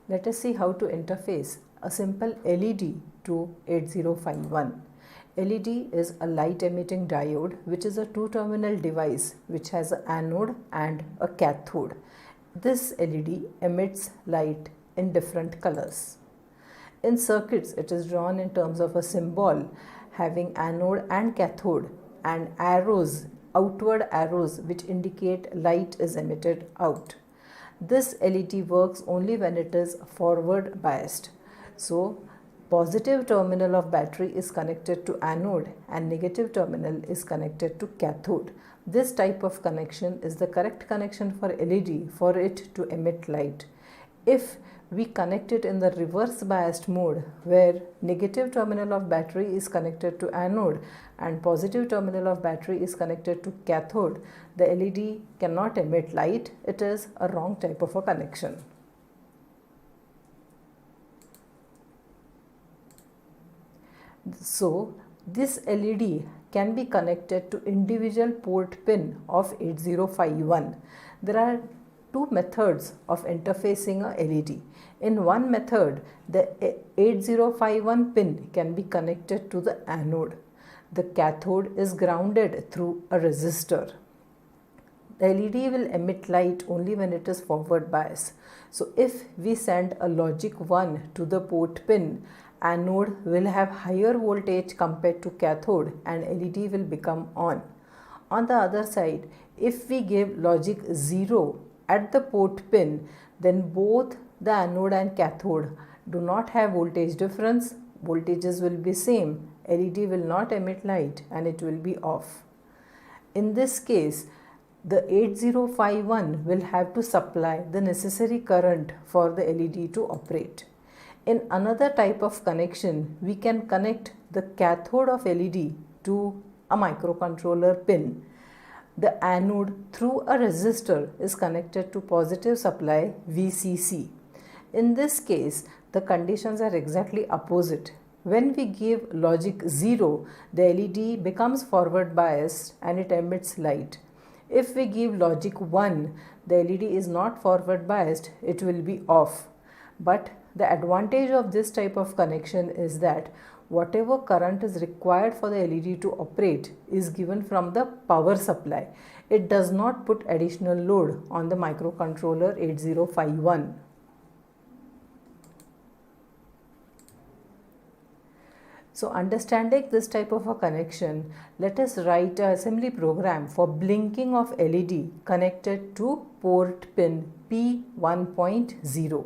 Let us see how to interface a simple LED to 8051. LED is a light emitting diode which is a two-terminal device which has an anode and a cathode. This LED emits light in different colors. In circuits, it is drawn in terms of a symbol having anode and cathode and arrows, outward arrows which indicate light is emitted out. This LED works only when it is forward biased. So, positive terminal of battery is connected to anode and negative terminal is connected to cathode. This type of connection is the correct connection for LED for it to emit light. If we connect it in the reverse biased mode where negative terminal of battery is connected to anode and positive terminal of battery is connected to cathode, the LED cannot emit light. It is a wrong type of a connection. So, this LED can be connected to individual port pin of 8051. There are two methods of interfacing a LED. In one method, the 8051 pin can be connected to the anode. The cathode is grounded through a resistor. The LED will emit light only when it is forward bias. So if we send a logic 1 to the port pin, anode will have higher voltage compared to cathode and LED will become on. On the other side, if we give logic 0 at the port pin, then both the anode and cathode do not have voltage difference. Voltages will be same. LED will not emit light and it will be off. In this case, the 8051 will have to supply the necessary current for the LED to operate. In another type of connection, we can connect the cathode of LED to a microcontroller pin. The anode through a resistor is connected to positive supply VCC. In this case, the conditions are exactly opposite. When we give logic 0, the LED becomes forward biased and it emits light. If we give logic 1, the LED is not forward biased, it will be off. But the advantage of this type of connection is that whatever current is required for the LED to operate is given from the power supply. It does not put additional load on the microcontroller 8051. So understanding this type of a connection, let us write an assembly program for blinking of LED connected to port pin P1.0.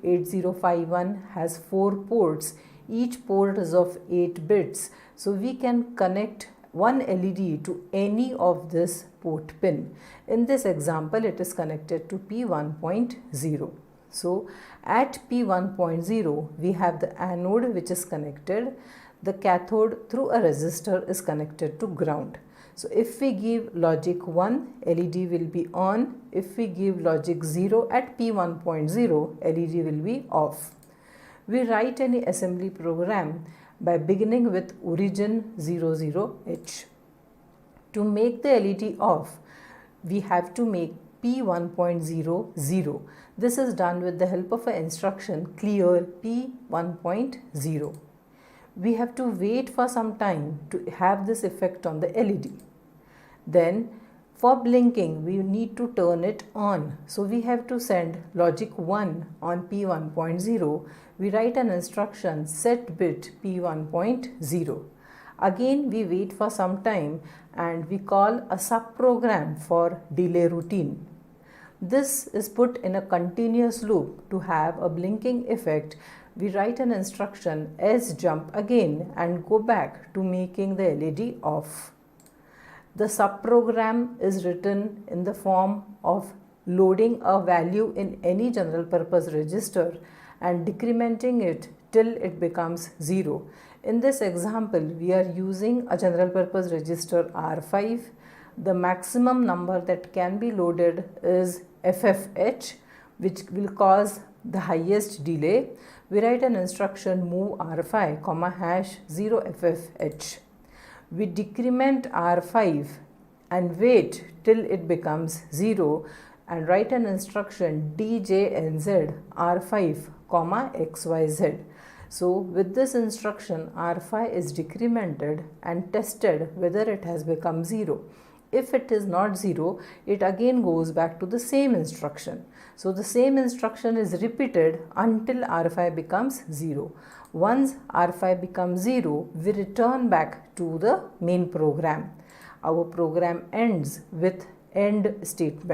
8051 has 4 ports. Each port is of 8 bits. So we can connect one LED to any of this port pin. In this example, it is connected to P1.0. So at P1.0, we have the anode which is connected. The cathode through a resistor is connected to ground. So if we give logic 1, LED will be on. If we give logic 0 at P1.0, LED will be off. We write any assembly program by beginning with origin 00H. To make the LED off, we have to make P1.0 0. This is done with the help of an instruction clear P1.0. We have to wait for some time to have this effect on the LED. Then for blinking, we need to turn it on. So we have to send logic 1 on P1.0. We write an instruction set bit P1.0. Again, we wait for some time and we call a subprogram for delay routine. This is put in a continuous loop to have a blinking effect. We write an instruction sjump again and go back to making the LED off. The subprogram is written in the form of loading a value in any general purpose register and decrementing it till it becomes 0. In this example, we are using a general purpose register R5. The maximum number that can be loaded is FFH, which will cause the highest delay. We write an instruction move R5, #0FFH. We decrement R5 and wait till it becomes 0 and write an instruction djnz r5 comma xyz. So with this instruction, R5 is decremented and tested whether it has become 0. If it is not 0, it again goes back to the same instruction. So the same instruction is repeated until R5 becomes 0. Once R5 becomes 0, we return back to the main program. Our program ends with end statement.